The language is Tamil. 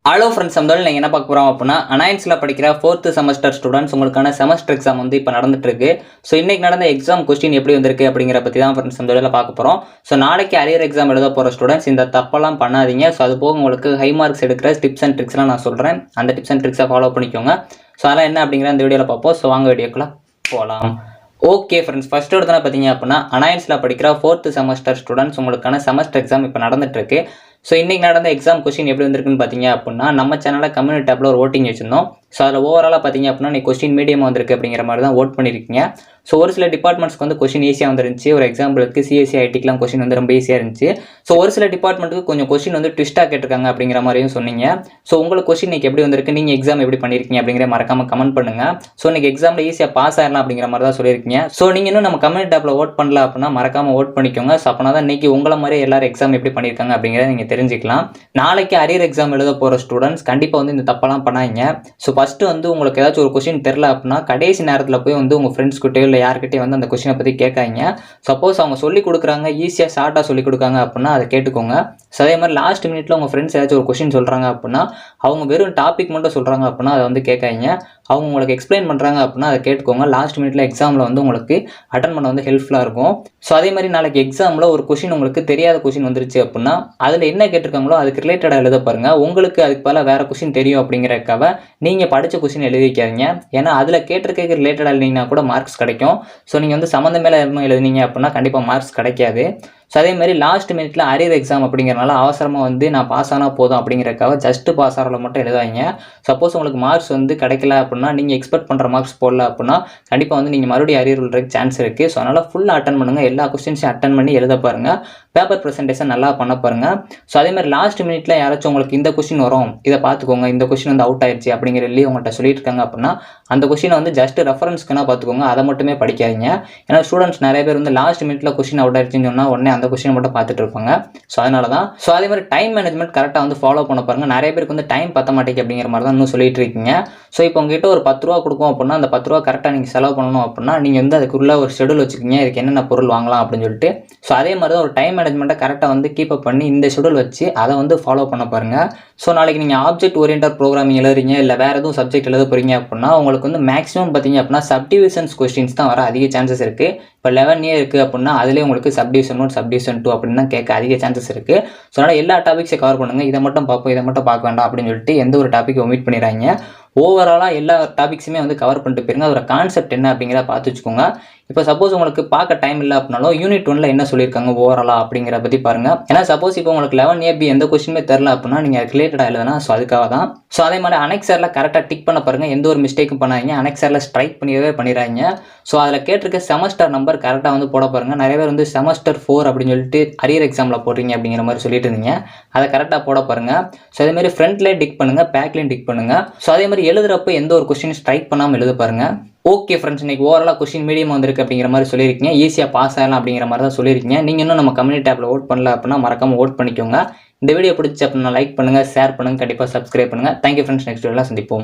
ஹலோ ஃப்ரெண்ட்ஸ், நம்ம நீங்கள் என்ன பார்க்க போகிறோம் அப்படின்னா அனாயன்ஸில் படிக்கிற 4th செமஸ்டர் ஸ்டூடெண்ட்ஸ் உங்களுக்கான செமஸ்டர் எக்ஸாம் வந்து இப்போ நடந்துட்டு இருக்கு. ஸோ இன்றைக்கி நடந்த எக்ஸாம் கொஸ்டின் எப்படி வந்திருக்கு அப்படிங்கிற பற்றி தான் ஃப்ரெண்ட்ஸ் நம்ம பார்க்க போகிறோம். ஸோ நாளைக்கு அரியர் எக்ஸாம் எழுத போகிற ஸ்டூடெண்ட்ஸ் இந்த தப்பெல்லாம் பண்ணாதீங்க. ஸோ அது போக உங்களுக்கு ஹை மார்க்ஸ் எடுக்கிற டிப்ஸ் அண்ட் ட்ரிக்ஸ்லாம் நான் சொல்கிறேன். அந்த டிப்ஸ் அண்ட் ட்ரிக்ஸை ஃபாலோ பண்ணிக்கோங்க. ஸோ அதெல்லாம் என்ன அப்படிங்கிற இந்த வீடியோவில் பார்ப்போம். ஸோ வாங்க வீடியோக்குள்ள போகலாம். ஓகே ஃப்ரெண்ட்ஸ், ஃபர்ஸ்ட் எடுத்தோன்னா பார்த்தீங்க அப்படின்னா அனாயன்ஸில் படிக்கிற 4th செமஸ்டர் ஸ்டூடெண்ட்ஸ் உங்களுக்கான செமஸ்டர் எக்ஸாம் இப்போ நடந்துட்டு இருக்கு. ஸோ இன்றைக்கி நடந்த எக்ஸாம் கொஸ்டின் எப்படி வந்திருக்குன்னு பார்த்தீங்க அப்படின்னா நம்ம சேனலில் கம்யூனிட்டி டேப்பில் ஒரு ஓட்டிங் வச்சிருந்தோம். ஸோ அதில் ஓவராலாக பார்த்தீங்க அப்படின்னா நீ கொஸ்டின் மீடியம் வந்திருக்கு அப்படிங்கிற மாதிரி தான் ஓட் பண்ணியிருக்கீங்க. ஸோ ஒரு சில டிபார்ட்மெண்ட்ஸ்க்கு வந்து கொஸ்டின் ஈஸியாக வந்துருந்துச்சு. ஒரு எக்ஸாம்பிளுக்கு சிஎஸ்சி ஐடிக்கெலாம் கொஸ்டின் வந்து ரொம்ப ஈஸியாக இருந்துச்சு. ஸோ ஒரு சில டிபார்ட்மெண்ட்டுக்கு கொஞ்சம் கொஸ்டின் வந்து ட்விஸ்ட்டாக கேட்டிருக்காங்க அப்படிங்கிற மாதிரியும் சொன்னீங்க. ஸோ உங்களுக்கு கொஸ்டின் இன்றைக்கி எப்படி வந்திருக்கு, நீங்கள் எக்ஸாம் எப்படி பண்ணியிருக்கீங்க அப்படிங்கிற மறக்காமல் கமெண்ட் பண்ணுங்கள். ஸோ இன்றைக்கி எக்ஸாமில் ஈஸியாக பாஸ் ஆகலாம் அப்படிங்கிற மாதிரி தான் சொல்லியிருக்கீங்க. ஸோ நீங்கள் இன்னும் நம்ம கம்யூனிட்டி டேப்பில் ஓட் பண்ணல அப்படின்னா மறக்காமல் ஓட் பண்ணிக்கோங்க. ஸோ அப்போனா தான் இன்றைக்கி உங்களை மாதிரி எல்லாரும் எக்ஸாம் எப்படி பண்ணியிருக்காங்க அப்படிங்கிறத நீங்கள் தெரிஞ்சுக்கலாம். நாளைக்கு அரியர் எக்ஸாம் எழுத போகிற ஸ்டூடெண்ட்ஸ் கண்டிப்பாக வந்து இந்த தப்பெல்லாம் பண்ணாங்க. ஸோ ஃபஸ்ட்டு வந்து உங்களுக்கு ஏதாச்சும் ஒரு கொஸ்டின் தெரில அப்படின்னா கடைசி நேரத்தில் போய் வந்து உங்கள் ஃப்ரெண்ட்ஸ்கிட்டயோ இல்லை யார்கிட்டயோ வந்து அந்த கொஸ்டினை பற்றி கேட்காங்க. சப்போஸ் அவங்க சொல்லிக் கொடுக்குறாங்க, ஈஸியாக ஷார்ட்டாக சொல்லிக் கொடுக்காங்க அப்படின்னா அதை கேட்டுக்கோங்க. ஸோ அதே மாதிரி லாஸ்ட் மினிட்ல உங்கள் ஃப்ரெண்ட்ஸ் ஏதாச்சும் ஒரு கொஸ்டின் சொல்கிறாங்க அப்படின்னா அவங்க வெறும் டாபிக் மட்டும் சொல்கிறாங்க அப்படின்னா அதை வந்து கேட்காங்க. அவங்க உங்களுக்கு எக்ஸ்பிளைன் பண்ணுறாங்க அப்படின்னா அதை கேட்டுக்கோங்க. லாஸ்ட் மினிட்ல எக்ஸாமில் வந்து உங்களுக்கு அட்டன் பண்ண வந்து ஹெல்ப்ஃபுல்லாக இருக்கும். ஸோ அதே மாதிரி நாளைக்கு எக்ஸாமில் ஒரு கொஸ்டின் உங்களுக்கு தெரியாத கொஸ்டின் வந்துருச்சு அப்படின்னா அதில் என்ன கேட்டிருக்காங்களோ அதுக்கு ரிலேட்டடாக எழுத பாருங்கள். உங்களுக்கு அதுக்கு பல வேறு கொஸ்டின் தெரியும் அப்படிங்கிறக்காக நீங்கள் படித்த கொஸ்டின் எழுதி வைக்காதீங்க. ஏன்னா அதில் கேட்டிருக்க ரிலேட்டடாக எழுதிங்கன்னா கூட மார்க்ஸ் கிடைக்கும். ஸோ நீங்கள் வந்து சம்மந்தம் மேலே எழுதினீங்க அப்படின்னா கண்டிப்பாக மார்க்ஸ் கிடைக்காது. ஸோ அதே மாதிரி லாஸ்ட் மினிட்ல அரியர் எக்ஸாம் அப்படிங்கிறனால அவசரமாக வந்து நான் பாஸ் ஆனால் போதும் அப்படிங்கிறக்காக ஜஸ்ட் பாஸ் ஆகிறத மட்டும் எழுதாங்க. சப்போஸ் உங்களுக்கு மார்க்ஸ் வந்து கிடைக்கல அப்படின்னா நீங்கள் எக்ஸ்பெக்ட் பண்ணுற மார்க்ஸ் போடல அப்படின்னா கண்டிப்பாக வந்து நீங்கள் மறுபடியும் அரியர் விழுறதுக்கு சான்ஸ் இருக்குது. ஸோ அதனால் ஃபுல்லாக அட்டன் பண்ணுங்கள். எல்லா கொஸ்டின்ஸையும் அட்டன் பண்ணி எழுத பாருங்கள். பேப்பர் ப்ரெசன்டேஷன் நல்லா பண்ண பாருங்கள். ஸோ அதே மாதிரி லாஸ்ட் மினிட்ல யாராச்சும் உங்களுக்கு இந்த கொஸ்டின் வரும், இதை பார்த்துக்கோங்க, இந்த கொஸ்டின் வந்து அவுட் ஆயிடுச்சு அப்படிங்கிற சொல்லி உங்கள்கிட்ட சொல்லிட்டு இருக்காங்க அப்படின்னா அந்த கொஸ்டினை வந்து ஜஸ்ட் ரெஃபரன்ஸ்க்குனா பார்த்துக்கோங்க. அதை மட்டுமே படிக்காதீங்க. ஏன்னா ஸ்டூடெண்ட்ஸ் நிறைய பேர் வந்து லாஸ்ட் மினிட்ல கொஸ்டின் அவுட் ஆயிடுச்சுன்னு சொன்னால் உடனே அந்த கொஸ்டின் மட்டும் பார்த்துட்டு இருப்பாங்க. ஸோ அதனால தான். ஸோ அதே மாதிரி டைம் மேனேஜ்மெண்ட் கரெக்டாக வந்து ஃபாலோ பண்ண பாருங்கள். நிறைய பேருக்கு வந்து டைம் பத்த மாட்டேங்குது அப்படிங்கிற மாதிரி தான் இன்னும் சொல்லிட்டு இருக்கீங்க. ஸோ இப்போ உங்ககிட்ட ஒரு 10 ரூபா கொடுக்கும் அப்படின்னா அந்த 10 ரூபா கரெக்டாக நீங்கள் செலவு பண்ணணும் அப்படின்னா நீங்கள் வந்து அதுக்குள்ள ஒரு ஷெடியூல் வச்சுக்கிங்க, இதுக்கு என்னென்ன பொருள் வாங்கலாம் அப்படின்னு சொல்லிட்டு. ஸோ அதே மாதிரி தான் ஒரு டைம் மேனேஜ்மெண்ட்டை கரெக்டாக வந்து கீப் அப் பண்ணி இந்த ஷெடியூல் வச்சு அதை வந்து ஃபாலோ பண்ண பாருங்கள். ஸோ நாளைக்கு நீங்கள் ஆப்ஜெக்ட் ஓரியன்டட் ப்ரோக்ராமிங் எழுதுறீங்க இல்லை வேறு எதுவும் சப்ஜெக்ட் எழுத போகிறீங்க அப்படின்னா உங்களுக்கு வந்து மேக்ஸிமம் பார்த்தீங்க அப்படின்னா சப்டிவிஷன்ஸ் கொஸ்டின்ஸ் தான் வர அதிக சான்சஸ் இருக்குது. இப்போ 11 இருக்குது அப்படின்னா அதிலே உங்களுக்கு சப்டிவிஷன் 1 சப்டிவிஷன் 2 அப்படின்னு தான் கேட்க அதிக சான்சஸ் இருக்குது. ஸோ அதனால் எல்லா டாபிக்ஸை கவர் பண்ணுங்கள். இதை மட்டும் பார்ப்போம், இதை மட்டும் பார்க்க வேண்டாம் அப்படின்னு சொல்லிட்டு எந்த ஒரு டாபிக் ஒமிட் பண்ணிடுறாங்க. ஓவராலாக எல்லா டாபிக்ஸுமே வந்து கவர் பண்ணிட்டு போயிருங்க. அதோட கான்செப்ட் என்ன அப்படிங்கிறத பார்த்து வச்சுக்கோங்க. இப்போ சப்போஸ் உங்களுக்கு பார்க்க டைம் இல்லை அப்படின்னாலும் யூனிட் 1ல என்ன சொல்லியிருக்காங்க ஓவராலாக அப்படிங்கிற பற்றி பாருங்கள். ஏன்னா சப்போஸ் இப்போ உங்களுக்கு 11AB எந்த கொஸ்டினுமே தெரில அப்படின்னா நீங்கள் ரிலேட்டடாக எழுதுனா. ஸோ அதுக்காக தான். ஸோ அதே மாதிரி அனெக்ஸரில் கரெக்டாக டிக் பண்ண பாருங்கள். எந்த ஒரு மிஸ்டேக்கும் பண்ணாதீங்க. அனெக்ஸரில் ஸ்ட்ரைக் பண்ணிடுறாங்க. ஸோ அதில் கேட்டிருக்க செமஸ்டர் நம்பர் கரெக்டாக வந்து போட பாருங்கள். நிறைய பேர் வந்து செமஸ்டர் 4 அப்படின்னு சொல்லிட்டு அரியர் எக்ஸாமில் போடுறீங்க அப்படிங்கிற மாதிரி சொல்லிட்டு இருந்தீங்க. அதை கரெக்டாக போட பாருங்கள். ஸோ அதேமாதிரி ஃப்ரண்ட்லேயே டிக் பண்ணுங்கள், பேக்லேயும் டிக் பண்ணுங்கள். ஸோ அதே மாதிரி எழுதுறப்போ எந்த ஒரு கொஸ்டின் ஸ்ட்ரைக் பண்ணாமல் எழுத பாருங்கள். ஓகே ஃப்ரெண்ட்ஸ், இன்றைக்கி ஓவராலாக கொஸ்டின் மீடியம் வந்திருக்கு அப்படிங்கிற மாதிரி சொல்லியிருக்கீங்க. ஈஸியாக பாஸ் ஆகலாம் அப்படிங்கிற மாதிரி தான் சொல்லியிருக்கீங்க. நீங்கள் இன்னும் நம்ம கம்யூனிட்டி டேப்பில் ஓட் பண்ணல அப்படின்னா மறக்காமல் ஓட் பண்ணிக்கோங்க. இந்த வீடியோ பிடிச்சி அப்படின்னா லைக் பண்ணுங்கள், ஷேர் பண்ணுங்கள், கண்டிப்பாக சப்ஸ்கிரைப் பண்ணுங்கள். தேங்க்யூ ஃப்ரெண்ட்ஸ், நெக்ஸ்ட் வீடியோவில் சந்திப்போம்.